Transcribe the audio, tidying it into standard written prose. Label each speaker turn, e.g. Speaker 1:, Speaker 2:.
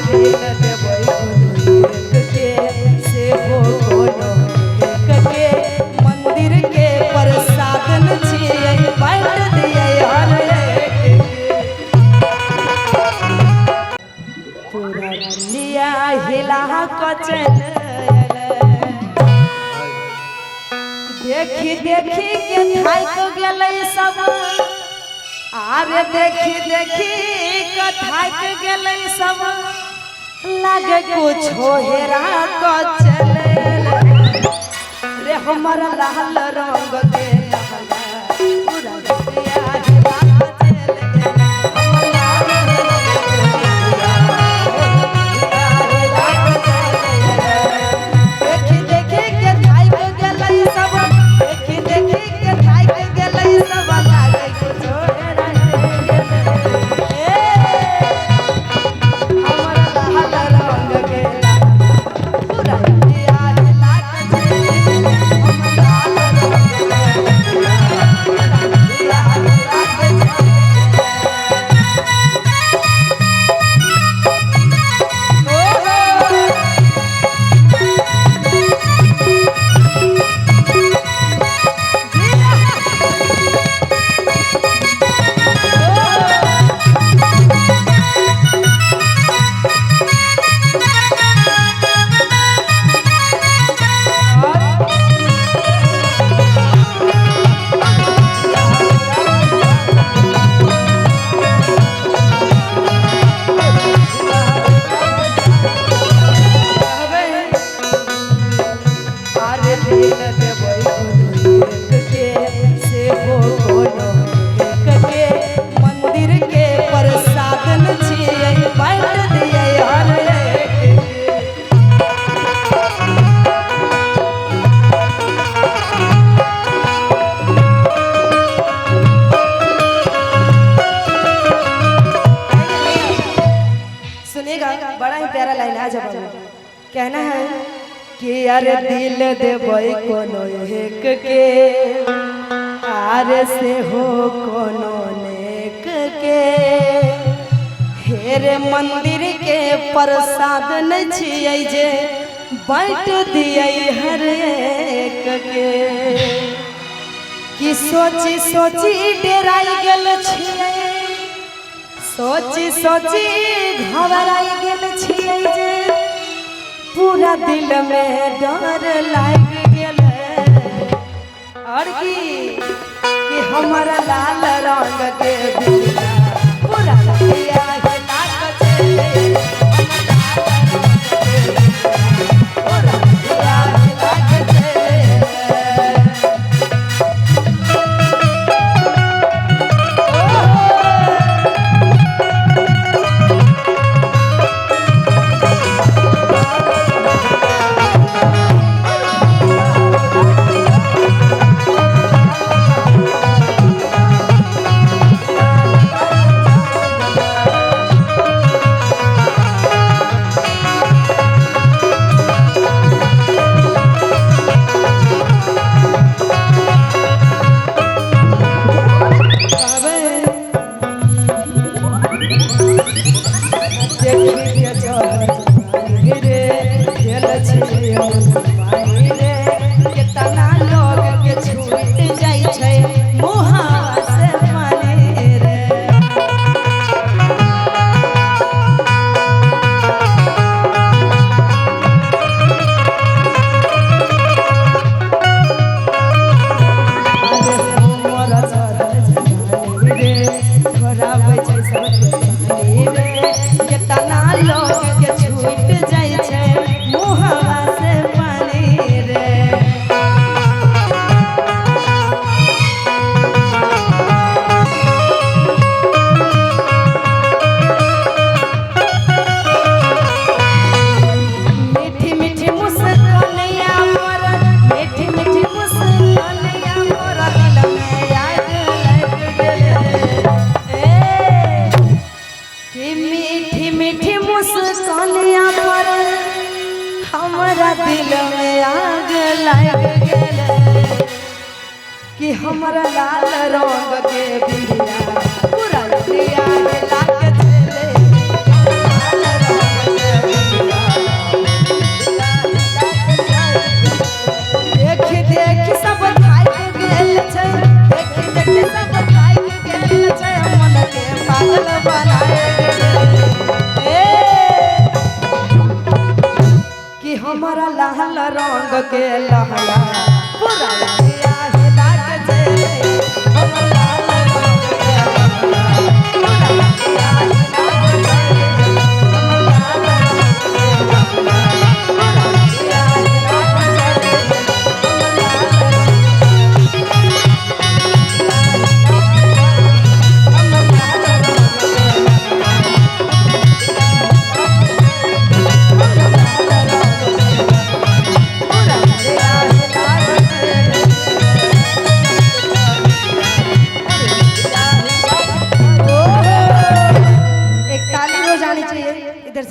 Speaker 1: दिल देबै कोनो एक के से हो कोनो एक के मंदिर के प्रसादन छियै बांट दियै हर एक पूरा दुनिया हिला कचल देखी देखी के थाक गेलै सब आरे देखी देखी के थाक गेलै सब लागे कुछो हेरा क चले रे हमर लाल रंग के लहंगा पूरा दुनिया हिला बड़ा ही प्यारा लाइन है जब कहना है कि अरे दिल देबै कोनो एक के आरे से हो कोनो नेक के हेरे मंदिर के प्रसादन छियै जे बांट दियै हर एक के कि सोची सोची डेराई गेल छियै सोची सोची घबराई गेल छियै जे पूरा दिल में डर लाग गेल और कि हमारा लाल रंग के बिना पूरा दिया हिला कचले पूरा दिया हिला कचले दिल में आग लग गेल कि हमरा लाल रंग के बिरिया पूरा दिया लाग चले लाल रंग पागल बनाए कि हमारा लाल रंग के लहला पूरा हिला के चले हमारा लाल रंग के लहला पूरा हिला के चले हमारा लाल रंग के लहला पूरा हिला के चले एक ताली हो जानी चाहिए इधर से।